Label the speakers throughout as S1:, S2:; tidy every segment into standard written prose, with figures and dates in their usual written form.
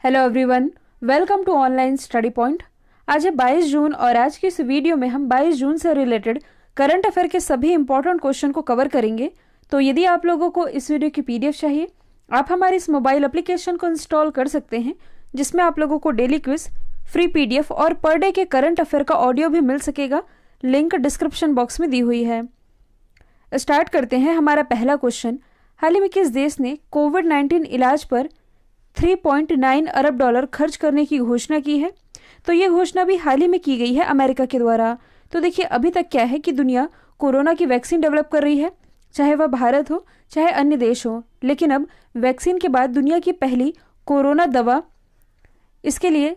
S1: Hello everyone, welcome to online study point. आज है 22 जून और आज की इस वीडियो में हम 22 जून से रिलेटेड करंट अफेयर के सभी इंपॉर्टेंट क्वेश्चन को कवर करेंगे। तो यदि आप लोगों को इस वीडियो की पीडीएफ चाहिए, आप हमारे इस मोबाइल एप्लीकेशन को इंस्टॉल कर सकते हैं, जिसमें आप लोगों को डेली क्विज, फ्री पीडीएफ और पर डे के करंट अफेयर का ऑडियो भी मिल सकेगा। लिंक डिस्क्रिप्शन बॉक्स में दी हुई है। स्टार्ट करते हैं। हमारा पहला क्वेश्चन, हाल ही में किस देश ने कोविड-19 इलाज पर 3.9 अरब डॉलर खर्च करने की घोषणा की है? तो ये घोषणा भी हाल ही में की गई है अमेरिका के द्वारा। तो देखिए, अभी तक क्या है कि दुनिया कोरोना की वैक्सीन डेवलप कर रही है, चाहे वह भारत हो चाहे अन्य देश हो। लेकिन अब वैक्सीन के बाद दुनिया की पहली कोरोना दवा, इसके लिए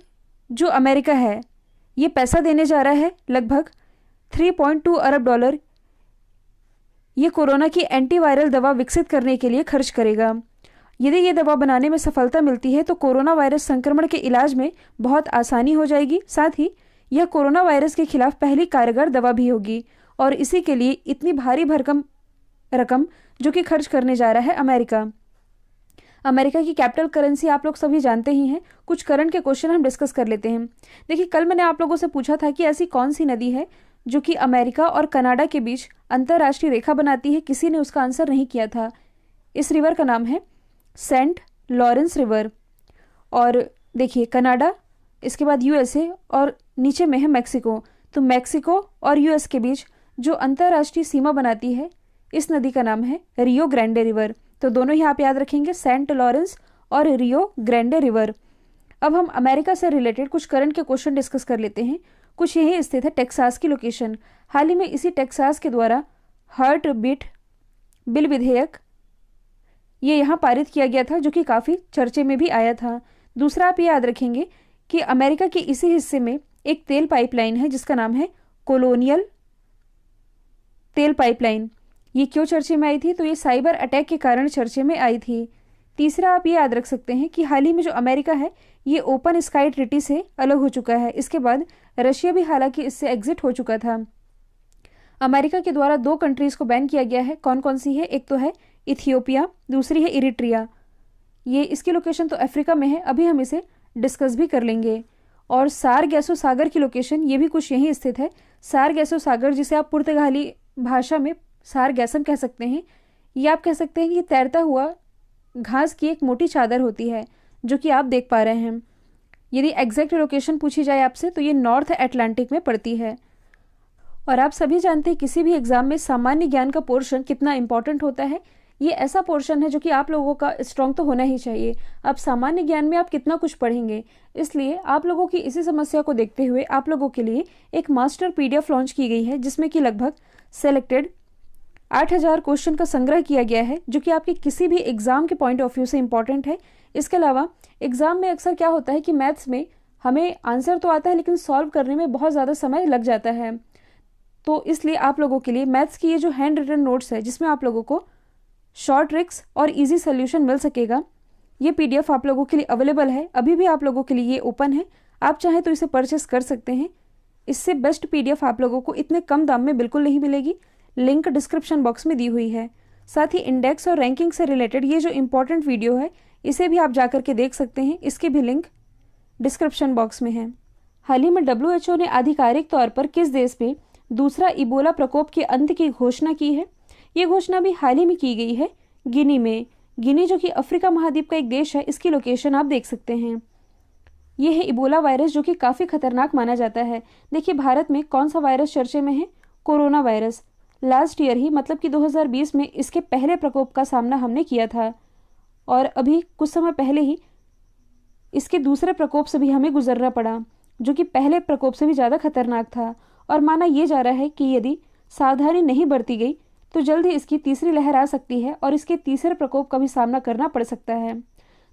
S1: जो अमेरिका है ये पैसा देने जा रहा है, लगभग 3.2 अरब डॉलर ये कोरोना की एंटीवायरल दवा विकसित करने के लिए खर्च करेगा। यदि ये दवा बनाने में सफलता मिलती है तो कोरोना वायरस संक्रमण के इलाज में बहुत आसानी हो जाएगी। साथ ही यह कोरोना वायरस के खिलाफ पहली कारगर दवा भी होगी और इसी के लिए इतनी भारी भरकम रकम जो कि खर्च करने जा रहा है अमेरिका। अमेरिका की कैपिटल करेंसी आप लोग सभी जानते ही हैं। कुछ करंट के क्वेश्चन हम डिस्कस कर लेते हैं। देखिए, कल मैंने आप लोगों से पूछा था कि ऐसी कौन सी नदी है जो कि अमेरिका और कनाडा के बीच अंतर्राष्ट्रीय रेखा बनाती है। किसी ने उसका आंसर नहीं किया था। इस रिवर का नाम है सेंट लॉरेंस रिवर। और देखिए, कनाडा, इसके बाद यूएसए और नीचे में है मैक्सिको। तो मैक्सिको और यूएस के बीच जो अंतर्राष्ट्रीय सीमा बनाती है, इस नदी का नाम है रियो ग्रैंडे रिवर। तो दोनों ही आप याद रखेंगे, सेंट लॉरेंस और रियो ग्रैंडे रिवर। अब हम अमेरिका से रिलेटेड कुछ करंट के क्वेश्चन डिस्कस कर लेते हैं। कुछ यही स्थित है टेक्सास की लोकेशन। हाल ही में इसी टेक्सास के द्वारा हार्ट बीट बिल विधेयक ये यहाँ पारित किया गया था, जो कि काफ़ी चर्चे में भी आया था। दूसरा, आप ये याद रखेंगे कि अमेरिका के इसी हिस्से में एक तेल पाइपलाइन है जिसका नाम है कोलोनियल तेल पाइपलाइन। ये क्यों चर्चे में आई थी? तो ये साइबर अटैक के कारण चर्चे में आई थी। तीसरा, आप ये याद रख सकते हैं कि हाल ही में जो अमेरिका है ये ओपन स्काई ट्रीटी से अलग हो चुका है। इसके बाद रशिया भी हालांकि इससे एग्जिट हो चुका था। अमेरिका के द्वारा 2 कंट्रीज को बैन किया गया है। कौन कौन सी है? एक तो है इथियोपिया, दूसरी है इरिट्रिया। ये इसकी लोकेशन तो अफ्रीका में है, अभी हम इसे डिस्कस भी कर लेंगे। और सारगैसो सागर की लोकेशन ये भी कुछ यहीं स्थित है। सारगैसो सागर, जिसे आप पुर्तगाली भाषा में सारगैसम कह सकते हैं, ये आप कह सकते हैं कि तैरता हुआ घास की एक मोटी चादर होती है, जो कि आप देख पा रहे हैं। यदि एग्जैक्ट लोकेशन पूछी जाए आपसे तो ये नॉर्थ अटलांटिक में पड़ती है। और आप सभी जानते हैं किसी भी एग्जाम में सामान्य ज्ञान का पोर्शन कितना इंपॉर्टेंट होता है। ये ऐसा पोर्शन है जो कि आप लोगों का स्ट्रांग तो होना ही चाहिए। अब सामान्य ज्ञान में आप कितना कुछ पढ़ेंगे, इसलिए आप लोगों की इसी समस्या को देखते हुए आप लोगों के लिए एक मास्टर पीडीएफ लॉन्च की गई है, जिसमें कि लगभग सेलेक्टेड 8000 क्वेश्चन का संग्रह किया गया है, जो कि आपके किसी भी एग्जाम के पॉइंट ऑफ व्यू से इंपॉर्टेंट है। इसके अलावा एग्जाम में अक्सर क्या होता है कि मैथ्स में हमें आंसर तो आता है लेकिन सॉल्व करने में बहुत ज़्यादा समय लग जाता है। तो इसलिए आप लोगों के लिए मैथ्स की ये जो हैंड रिटन नोट्स है, जिसमें आप लोगों को शॉर्ट ट्रिक्स और इजी सोल्यूशन मिल सकेगा, ये पीडीएफ आप लोगों के लिए अवेलेबल है। अभी भी आप लोगों के लिए ये ओपन है, आप चाहें तो इसे परचेस कर सकते हैं। इससे बेस्ट पीडीएफ आप लोगों को इतने कम दाम में बिल्कुल नहीं मिलेगी। लिंक डिस्क्रिप्शन बॉक्स में दी हुई है। साथ ही इंडेक्स और रैंकिंग से रिलेटेड ये जो इंपॉर्टेंट वीडियो है, इसे भी आप जाकर के देख सकते हैं। इसके भी लिंक डिस्क्रिप्शन बॉक्स में है। हाल ही में डब्ल्यूएचओ ने आधिकारिक तौर पर किस देश में दूसरा इबोला प्रकोप के अंत की घोषणा की है? ये घोषणा भी हाल ही में की गई है गिनी में। गिनी जो कि अफ्रीका महाद्वीप का एक देश है, इसकी लोकेशन आप देख सकते हैं। ये है इबोला वायरस, जो कि काफ़ी खतरनाक माना जाता है। देखिए, भारत में कौन सा वायरस चर्चे में है? Corona virus. लास्ट ईयर ही, मतलब कि 2020 में इसके पहले प्रकोप का सामना हमने किया था और अभी कुछ समय पहले ही इसके दूसरे प्रकोप से भी हमें गुजरना पड़ा, जो कि पहले प्रकोप से भी ज़्यादा खतरनाक था। और माना यह जा रहा है कि यदि सावधानी नहीं बरती गई तो जल्द ही इसकी तीसरी लहर आ सकती है और इसके तीसरे प्रकोप का भी सामना करना पड़ सकता है।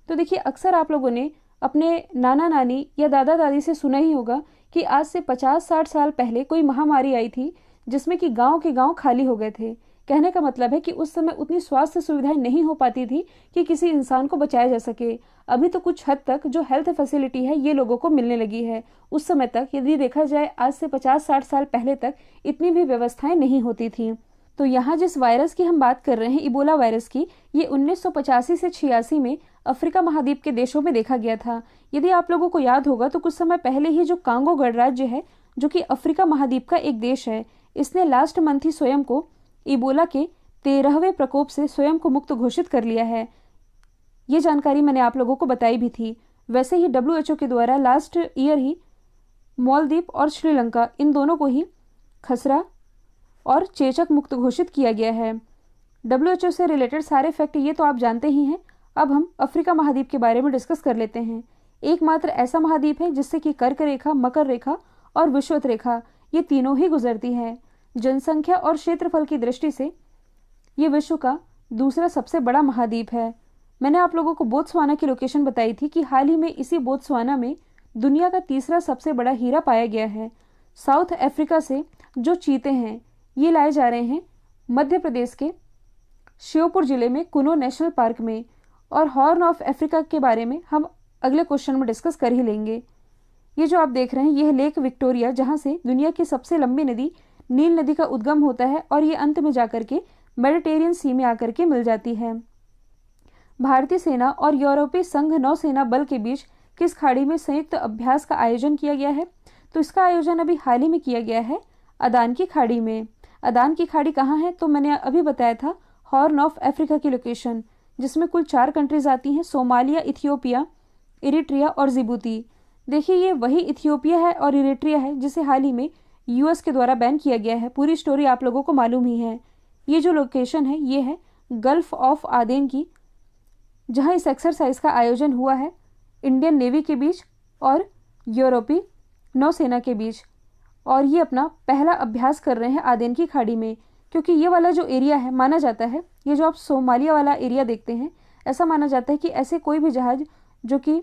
S1: तो देखिए, अक्सर आप लोगों ने अपने नाना नानी या दादा दादी से सुना ही होगा कि आज से 50-60 साल पहले कोई महामारी आई थी, जिसमें कि गांव के गांव खाली हो गए थे। कहने का मतलब है कि उस समय उतनी स्वास्थ्य सुविधाएं नहीं हो पाती थी कि किसी इंसान को बचाया जा सके। अभी तो कुछ हद तक जो हेल्थ फैसिलिटी है ये लोगों को मिलने लगी है। उस समय तक यदि देखा जाए, आज से 50-60 साल पहले तक इतनी भी व्यवस्थाएं नहीं होती थी। तो यहाँ जिस वायरस की हम बात कर रहे हैं, इबोला वायरस की, ये 1985 से 86 में अफ्रीका महाद्वीप के देशों में देखा गया था। यदि आप लोगों को याद होगा तो कुछ समय पहले ही जो कांगो गणराज्य है, जो कि अफ्रीका महाद्वीप का एक देश है, इसने लास्ट मंथ ही स्वयं को इबोला के 13वें प्रकोप से स्वयं को मुक्त घोषित कर लिया है। ये जानकारी मैंने आप लोगों को बताई भी थी। वैसे ही WHO के द्वारा लास्ट ईयर ही मालदीव और श्रीलंका, इन दोनों को ही खसरा और चेचक मुक्त घोषित किया गया है। WHO से रिलेटेड सारे फैक्ट ये तो आप जानते ही हैं। अब हम अफ्रीका महाद्वीप के बारे में डिस्कस कर लेते हैं। एकमात्र ऐसा महाद्वीप है जिससे कि कर्क रेखा, मकर रेखा और विषुवत रेखा, ये तीनों ही गुजरती है। जनसंख्या और क्षेत्रफल की दृष्टि से ये विश्व का दूसरा सबसे बड़ा महाद्वीप है। मैंने आप लोगों को बोत्सवाना की लोकेशन बताई थी कि हाल ही में इसी बोत्सवाना में दुनिया का तीसरा सबसे बड़ा हीरा पाया गया है। साउथ अफ्रीका से जो चीते हैं, ये लाए जा रहे हैं मध्य प्रदेश के श्योपुर जिले में कुनो नेशनल पार्क में। और हॉर्न ऑफ अफ्रीका के बारे में हम अगले क्वेश्चन में डिस्कस कर ही लेंगे। ये जो आप देख रहे हैं, यह लेक विक्टोरिया, जहां से दुनिया की सबसे लंबी नदी नील नदी का उद्गम होता है और ये अंत में जाकर के मेडिटेरियन सी में आकर के मिल जाती है। भारतीय सेना और यूरोपीय संघ नौसेना बल के बीच किस खाड़ी में संयुक्त अभ्यास का आयोजन किया गया है? तो इसका आयोजन अभी हाल ही में किया गया है अदान की खाड़ी में। अदान की खाड़ी कहाँ है? तो मैंने अभी बताया था, हॉर्न ऑफ अफ्रीका की लोकेशन, जिसमें कुल 4 कंट्रीज आती हैं, सोमालिया, इथियोपिया, इरिट्रिया और जिबूती। देखिए, ये वही इथियोपिया है और इरिट्रिया है जिसे हाल ही में US के द्वारा बैन किया गया है। पूरी स्टोरी आप लोगों को मालूम ही है। ये जो लोकेशन है, ये है गल्फ ऑफ आदेन की, जहां इस एक्सरसाइज का आयोजन हुआ है इंडियन नेवी के बीच और यूरोपीय नौसेना के बीच। और ये अपना पहला अभ्यास कर रहे हैं आदेन की खाड़ी में, क्योंकि ये वाला जो एरिया है, माना जाता है, ये जो आप सोमालिया वाला एरिया देखते हैं, ऐसा माना जाता है कि ऐसे कोई भी जहाज जो कि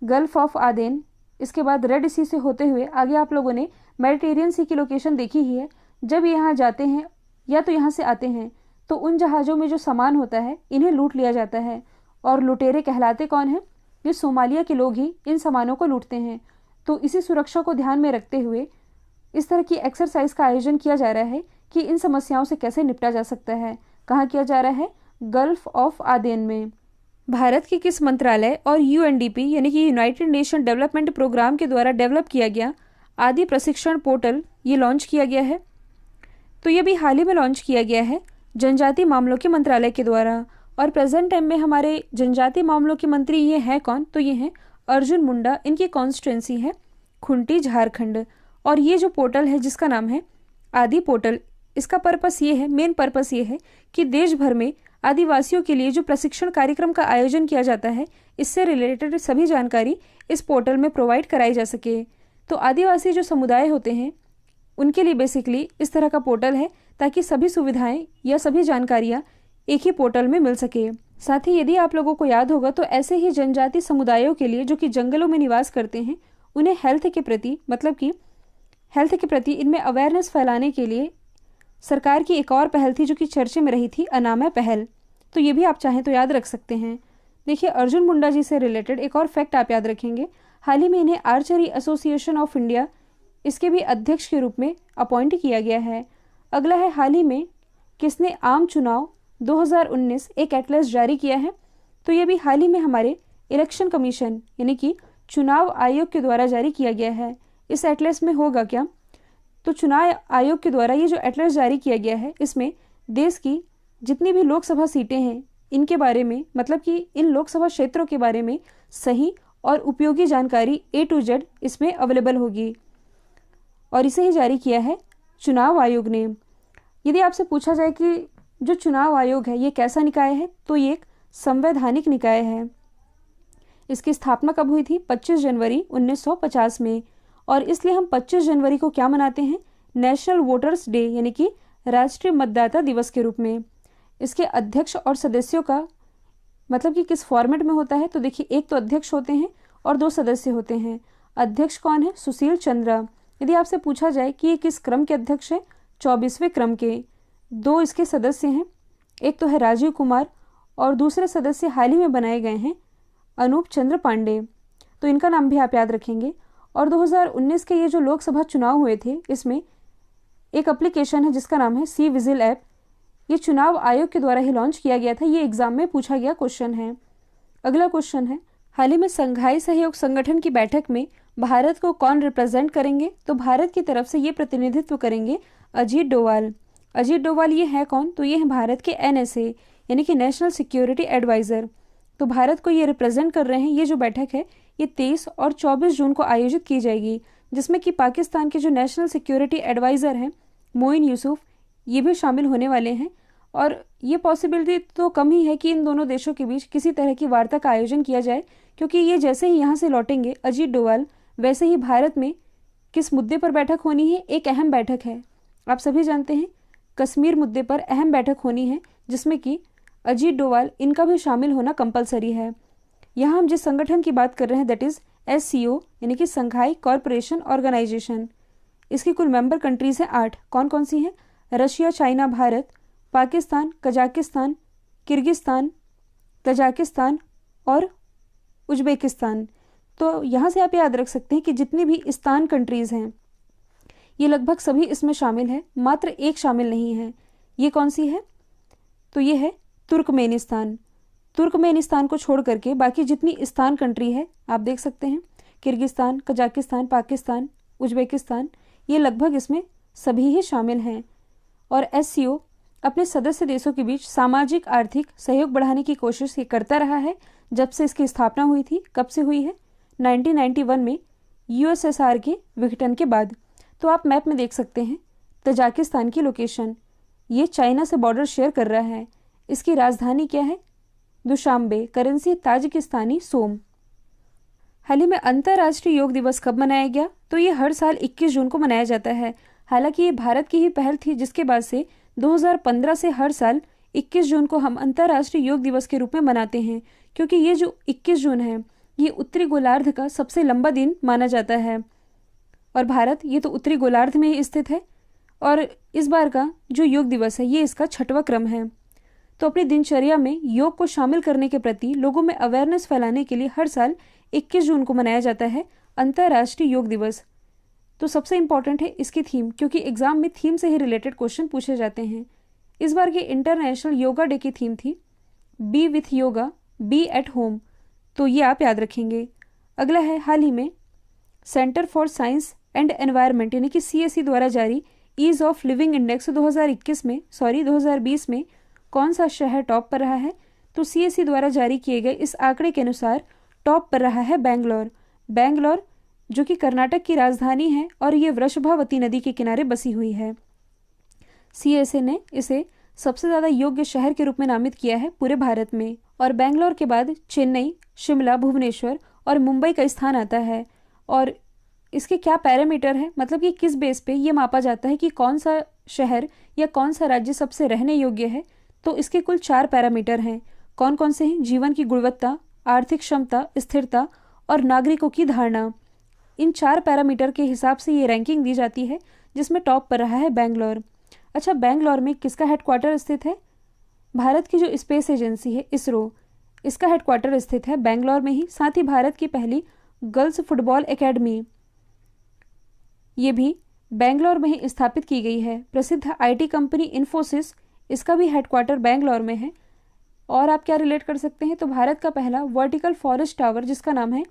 S1: गल्फ ऑफ आदेन, इसके बाद रेड सी से होते हुए आगे आप लोगों ने मेडिटेरियन सी की लोकेशन देखी ही है, जब ये यहाँ जाते हैं या तो यहाँ से आते हैं, तो उन जहाज़ों में जो सामान होता है इन्हें लूट लिया जाता है। और लुटेरे कहलाते कौन हैं? ये सोमालिया के लोग ही इन सामानों को लूटते हैं। तो इसी सुरक्षा को ध्यान में रखते हुए इस तरह की एक्सरसाइज का आयोजन किया जा रहा है कि इन समस्याओं से कैसे निपटा जा सकता है। कहाँ किया जा रहा है? गल्फ ऑफ आदेन में। भारत के किस मंत्रालय और UNDP यानी कि यूनाइटेड नेशन डेवलपमेंट प्रोग्राम के द्वारा डेवलप किया गया आदि प्रशिक्षण पोर्टल ये लॉन्च किया गया है? तो ये भी हाल ही में लॉन्च किया गया है जनजातीय मामलों के मंत्रालय के द्वारा। और प्रेजेंट टाइम में हमारे जनजातीय मामलों के मंत्री ये हैं कौन? तो ये हैं अर्जुन मुंडा। इनकी कॉन्स्टिट्यूंसी है खुंटी, झारखंड। और ये जो पोर्टल है जिसका नाम है आदि पोर्टल, इसका पर्पस ये है, मेन पर्पस ये है कि देश भर में आदिवासियों के लिए जो प्रशिक्षण कार्यक्रम का आयोजन किया जाता है, इससे रिलेटेड सभी जानकारी इस पोर्टल में प्रोवाइड कराई जा सके। तो आदिवासी जो समुदाय होते हैं उनके लिए बेसिकली इस तरह का पोर्टल है, ताकि सभी सुविधाएं या सभी जानकारियाँ एक ही पोर्टल में मिल सके। साथ ही यदि आप लोगों को याद होगा तो ऐसे ही जनजातीय समुदायों के लिए जो कि जंगलों में निवास करते हैं, उन्हें हेल्थ के प्रति, मतलब कि हेल्थ के प्रति इनमें अवेयरनेस फैलाने के लिए सरकार की एक और पहल थी जो कि चर्चे में रही थी, अनामय पहल। तो ये भी आप चाहें तो याद रख सकते हैं। देखिए, अर्जुन मुंडा जी से रिलेटेड एक और फैक्ट आप याद रखेंगे, हाल ही में इन्हें आर्चरी एसोसिएशन ऑफ इंडिया, इसके भी अध्यक्ष के रूप में अपॉइंट किया गया है। अगला है, हाल ही में किसने आम चुनाव 2019 एक एटलस जारी किया है? तो ये भी हाल ही में हमारे इलेक्शन कमीशन यानी कि चुनाव आयोग के द्वारा जारी किया गया है। इस एटलस में होगा क्या? तो चुनाव आयोग के द्वारा ये जो एटलस जारी किया गया है, इसमें देश की जितनी भी लोकसभा सीटें हैं इनके बारे में, मतलब कि इन लोकसभा क्षेत्रों के बारे में सही और उपयोगी जानकारी A to Z इसमें अवेलेबल होगी। और इसे ही जारी किया है चुनाव आयोग ने। यदि आपसे पूछा जाए कि जो चुनाव आयोग है ये कैसा निकाय है, तो ये एक संवैधानिक निकाय है। इसकी स्थापना कब हुई थी? 25 जनवरी 1950 में। और इसलिए हम 25 जनवरी को क्या मनाते हैं? नेशनल वोटर्स डे यानी कि राष्ट्रीय मतदाता दिवस के रूप में। इसके अध्यक्ष और सदस्यों का मतलब कि किस फॉर्मेट में होता है? तो देखिए, एक तो अध्यक्ष होते हैं और 2 सदस्य होते हैं। अध्यक्ष कौन है? सुशील चंद्रा। यदि आपसे पूछा जाए कि ये किस क्रम के अध्यक्ष है? 24वें क्रम के। 2 इसके सदस्य हैं, एक तो है राजीव कुमार और दूसरे सदस्य हाल ही में बनाए गए हैं अनूप चंद्र पांडे। तो इनका नाम भी आप याद रखेंगे। और 2019 के ये जो लोकसभा चुनाव हुए थे, इसमें एक एप्लीकेशन है जिसका नाम है सी विजिल ऐप। ये चुनाव आयोग के द्वारा ही लॉन्च किया गया था। ये एग्जाम में पूछा गया क्वेश्चन है। अगला क्वेश्चन है, हाल ही में संघाई सहयोग संगठन की बैठक में भारत को कौन रिप्रेजेंट करेंगे? तो भारत की तरफ से ये प्रतिनिधित्व करेंगे अजीत डोवाल। अजीत डोवाल ये है कौन? तो ये है भारत के NSA यानी कि नेशनल सिक्योरिटी एडवाइजर। तो भारत को ये रिप्रेजेंट कर रहे हैं। ये जो बैठक है ये 23 और 24 जून को आयोजित की जाएगी, जिसमें कि पाकिस्तान के जो नेशनल सिक्योरिटी एडवाइजर हैं मोइन यूसुफ, ये भी शामिल होने वाले हैं। और ये पॉसिबिलिटी तो कम ही है कि इन दोनों देशों के बीच किसी तरह की वार्ता का आयोजन किया जाए, क्योंकि ये जैसे ही यहाँ से लौटेंगे अजीत डोवाल, वैसे ही भारत में किस मुद्दे पर बैठक होनी है? एक अहम बैठक है, आप सभी जानते हैं, कश्मीर मुद्दे पर अहम बैठक होनी है, जिसमें कि अजीत डोवाल इनका भी शामिल होना कंपलसरी है। यहाँ हम जिस संगठन की बात कर रहे हैं दैट इज SCO यानी कि संघाई कॉरपोरेशन ऑर्गेनाइजेशन। इसकी कुल मेंबर कंट्रीज हैं 8। कौन कौन सी हैं? Russia, China, Bharat, Pakistan, Kazakhstan, Kyrgyzstan, Tajikistan और उज्बेकिस्तान। तो यहाँ से आप याद रख सकते हैं कि जितनी भी इस्तान कंट्रीज़ हैं ये लगभग सभी इसमें शामिल है, मात्र एक शामिल नहीं है। ये कौन सी है? तो ये है तुर्कमेनिस्तान। तुर्कमेनिस्तान को छोड़ करके बाकी जितनी इस्तान कंट्री है आप देख सकते हैं, किर्गिस्तान, कजाकिस्तान, पाकिस्तान, उज्बेकिस्तान, ये लगभग इसमें सभी ही शामिल हैं। और SCO अपने सदस्य देशों के बीच सामाजिक आर्थिक सहयोग बढ़ाने की कोशिश ये करता रहा है जब से इसकी स्थापना हुई थी। कब से हुई है? 1991 में USSR के विघटन के बाद। तो आप मैप में देख सकते हैं तजाकिस्तान की लोकेशन, ये चाइना से बॉर्डर शेयर कर रहा है। इसकी राजधानी क्या है? दुशांबे। करेंसी ताजिकिस्तानी सोम। हाल ही में अंतर्राष्ट्रीय योग दिवस कब मनाया गया? तो ये हर साल 21 जून को मनाया जाता है। हालांकि ये भारत की ही पहल थी, जिसके बाद से 2015 से हर साल 21 जून को हम अंतर्राष्ट्रीय योग दिवस के रूप में मनाते हैं, क्योंकि ये जो 21 जून है ये उत्तरी गोलार्ध का सबसे लंबा दिन माना जाता है। और भारत ये तो उत्तरी गोलार्ध में ही स्थित है। और इस बार का जो योग दिवस है ये इसका 6वां क्रम है। तो अपनी दिनचर्या में योग को शामिल करने के प्रति लोगों में अवेयरनेस फैलाने के लिए हर साल 21 जून को मनाया जाता है अंतर्राष्ट्रीय योग दिवस। तो सबसे इम्पॉर्टेंट है इसकी थीम, क्योंकि एग्जाम में थीम से ही रिलेटेड क्वेश्चन पूछे जाते हैं। इस बार के इंटरनेशनल योगा डे की थीम थी be with yoga, be at home. तो ये आप याद रखेंगे। अगला है, हाल ही में centre for science and environment यानी कि CSE द्वारा जारी ईज ऑफ लिविंग इंडेक्स 2020 में कौन सा शहर टॉप पर रहा है? तो CSE द्वारा जारी किए गए इस आंकड़े के अनुसार टॉप पर रहा है बेंगलोर। बेंगलोर जो कि कर्नाटक की राजधानी है और ये वृषभावती नदी के किनारे बसी हुई है। CSA ने इसे सबसे ज़्यादा योग्य शहर के रूप में नामित किया है पूरे भारत में। और बेंगलोर के बाद चेन्नई, शिमला, भुवनेश्वर और मुंबई का स्थान आता है। और इसके क्या पैरामीटर है, मतलब कि किस बेस पे ये मापा जाता है कि कौन सा शहर या कौन सा राज्य सबसे रहने योग्य है? तो इसके कुल 4 पैरामीटर हैं। कौन कौन से हैं? जीवन की गुणवत्ता, आर्थिक क्षमता, स्थिरता और नागरिकों की धारणा। इन 4 पैरामीटर के हिसाब से ये रैंकिंग दी जाती है, जिसमें टॉप पर रहा है बेंगलोर। अच्छा, बेंगलोर में किसका हेडक्वार्टर स्थित है? भारत की जो स्पेस एजेंसी है इसरो, इसका हेडक्वार्टर स्थित है बेंगलोर में ही। साथ ही भारत की पहली गर्ल्स फुटबॉल एकेडमी ये भी बेंगलोर में ही स्थापित की गई है। प्रसिद्ध IT कंपनी इन्फोसिस, इसका भी हेडक्वार्टर बेंगलोर में है। और आप क्या रिलेट कर सकते हैं? तो भारत का पहला वर्टिकल फॉरेस्ट टावर जिसका नाम है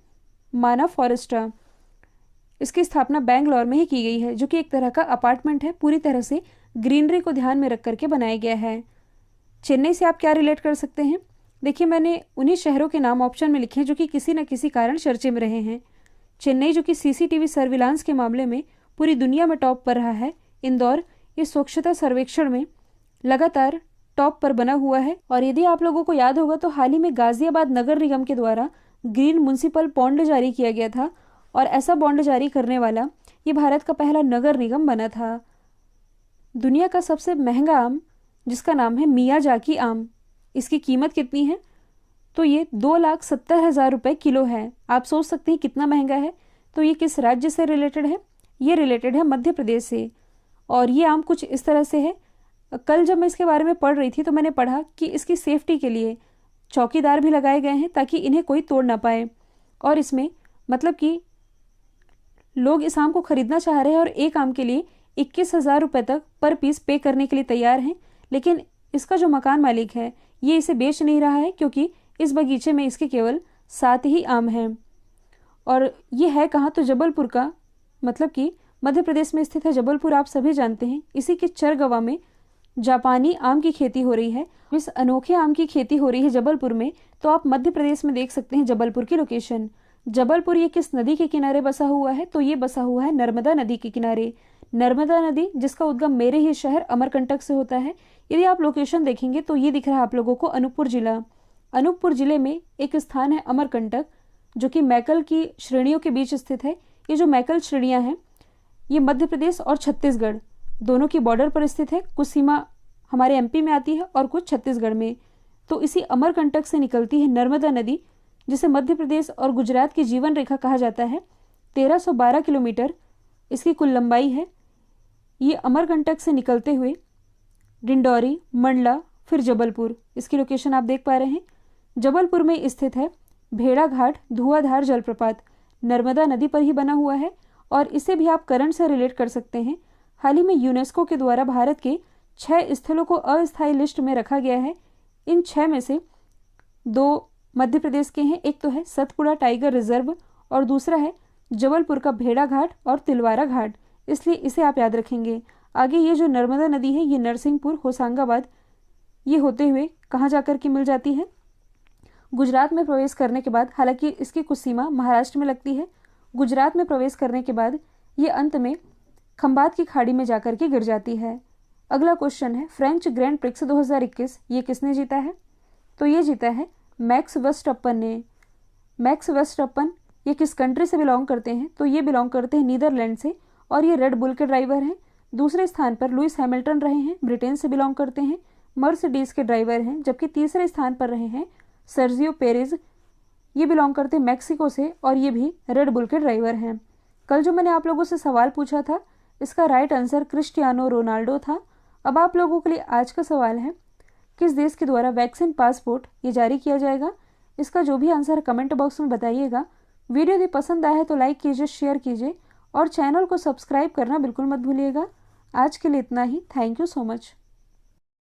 S1: माना फॉरेस्टा, इसकी स्थापना बेंगलोर में ही की गई है, जो कि एक तरह का अपार्टमेंट है, पूरी तरह से ग्रीनरी को ध्यान में रख करके बनाया गया है। चेन्नई से आप क्या रिलेट कर सकते हैं? देखिए, मैंने उन्हीं शहरों के नाम ऑप्शन में लिखे हैं जो कि किसी न किसी कारण चर्चे में रहे हैं। चेन्नई जो कि CCTV सर्विलांस के मामले में पूरी दुनिया में टॉप पर रहा है। इंदौर ये स्वच्छता सर्वेक्षण में लगातार टॉप पर बना हुआ है। और यदि आप लोगों को याद होगा तो हाल ही में गाजियाबाद नगर निगम के द्वारा ग्रीन म्युनिसिपल बॉन्ड जारी किया गया था, और ऐसा बॉन्ड जारी करने वाला ये भारत का पहला नगर निगम बना था। दुनिया का सबसे महंगा आम जिसका नाम है मियाजाकी आम, इसकी कीमत कितनी है? तो ये 2,70,000 रुपये किलो है। आप सोच सकते हैं कितना महंगा है। तो ये किस राज्य से रिलेटेड है? ये रिलेटेड है मध्य प्रदेश से। और ये आम कुछ इस तरह से है, कल जब मैं इसके बारे में पढ़ रही थी तो मैंने पढ़ा कि इसकी सेफ्टी के लिए चौकीदार भी लगाए गए हैं ताकि इन्हें कोई तोड़ ना पाए। और इसमें मतलब कि लोग इस आम को खरीदना चाह रहे हैं और एक आम के लिए 21,000 रुपये तक पर पीस पे करने के लिए तैयार हैं। लेकिन इसका जो मकान मालिक है ये इसे बेच नहीं रहा है, क्योंकि इस बगीचे में इसके केवल 7 ही आम हैं। और ये है कहाँ, तो जबलपुर का, मतलब कि मध्य प्रदेश में स्थित है जबलपुर, आप सभी जानते हैं। इसी के चरगवा में जापानी आम की खेती हो रही है। इस अनोखे आम की खेती हो रही है जबलपुर में, तो आप मध्य प्रदेश में देख सकते हैं जबलपुर की लोकेशन। जबलपुर ये किस नदी के किनारे बसा हुआ है, तो ये बसा हुआ है नर्मदा नदी के किनारे। नर्मदा नदी जिसका उद्गम मेरे ही शहर अमरकंटक से होता है। यदि आप लोकेशन देखेंगे तो ये दिख रहा है आप लोगों को अनूपपुर जिला। अनूपपुर जिले में एक स्थान है अमरकंटक, जो कि मैकल की श्रेणियों के बीच स्थित है। ये जो मैकल श्रेणियां हैं ये मध्य प्रदेश और छत्तीसगढ़ दोनों की बॉर्डर पर स्थित है। कुछ सीमा हमारे एमपी में आती है और कुछ छत्तीसगढ़ में। तो इसी अमरकंटक से निकलती है नर्मदा नदी, जिसे मध्य प्रदेश और गुजरात की जीवन रेखा कहा जाता है। 1312 किलोमीटर इसकी कुल लंबाई है। ये अमरकंटक से निकलते हुए डिंडौरी, मंडला, फिर जबलपुर, इसकी लोकेशन आप देख पा रहे हैं। जबलपुर में स्थित है भेड़ाघाट धुआंधार जलप्रपात, नर्मदा नदी पर ही बना हुआ है और इसे भी आप करंट से रिलेट कर सकते हैं। हाल ही में यूनेस्को के द्वारा भारत के 6 स्थलों को अस्थायी लिस्ट में रखा गया है। इन 6 में से 2 मध्य प्रदेश के हैं। एक तो है सतपुड़ा टाइगर रिजर्व और दूसरा है जबलपुर का भेड़ाघाट और तिलवारा घाट, इसलिए इसे आप याद रखेंगे। आगे ये जो नर्मदा नदी है ये नरसिंहपुर, होशंगाबाद ये होते हुए कहाँ जाकर के मिल जाती है, गुजरात में प्रवेश करने के बाद। हालांकि इसकी कुछ सीमा महाराष्ट्र में लगती है। गुजरात में प्रवेश करने के बाद ये अंत में खंबात की खाड़ी में जाकर के गिर जाती है। अगला क्वेश्चन है फ्रेंच ग्रैंड प्रिक्स 2021 ये किसने जीता है, तो ये जीता है मैक्स वर्स्टप्पन ने। मैक्स वर्स्टप्पन ये किस कंट्री से बिलोंग करते हैं, तो ये बिलोंग करते हैं नीदरलैंड से और ये रेड बुल के ड्राइवर हैं। दूसरे स्थान पर लुइस हैमिल्टन रहे हैं, ब्रिटेन से बिलोंग करते हैं, मर्सिडीज के ड्राइवर हैं। जबकि तीसरे स्थान पर रहे हैं सर्जियो पेरेज, ये बिलोंग करते हैं मैक्सिको से और ये भी रेड बुल के ड्राइवर हैं। कल जो मैंने आप लोगों से सवाल पूछा था इसका राइट आंसर क्रिस्टियानो रोनाल्डो था। अब आप लोगों के लिए आज का सवाल है किस देश के द्वारा वैक्सीन पासपोर्ट ये जारी किया जाएगा। इसका जो भी आंसर है कमेंट बॉक्स में बताइएगा। वीडियो यदि पसंद आया है तो लाइक कीजिए, शेयर कीजिए और चैनल को सब्सक्राइब करना बिल्कुल मत भूलिएगा। आज के लिए इतना ही। Thank you so much.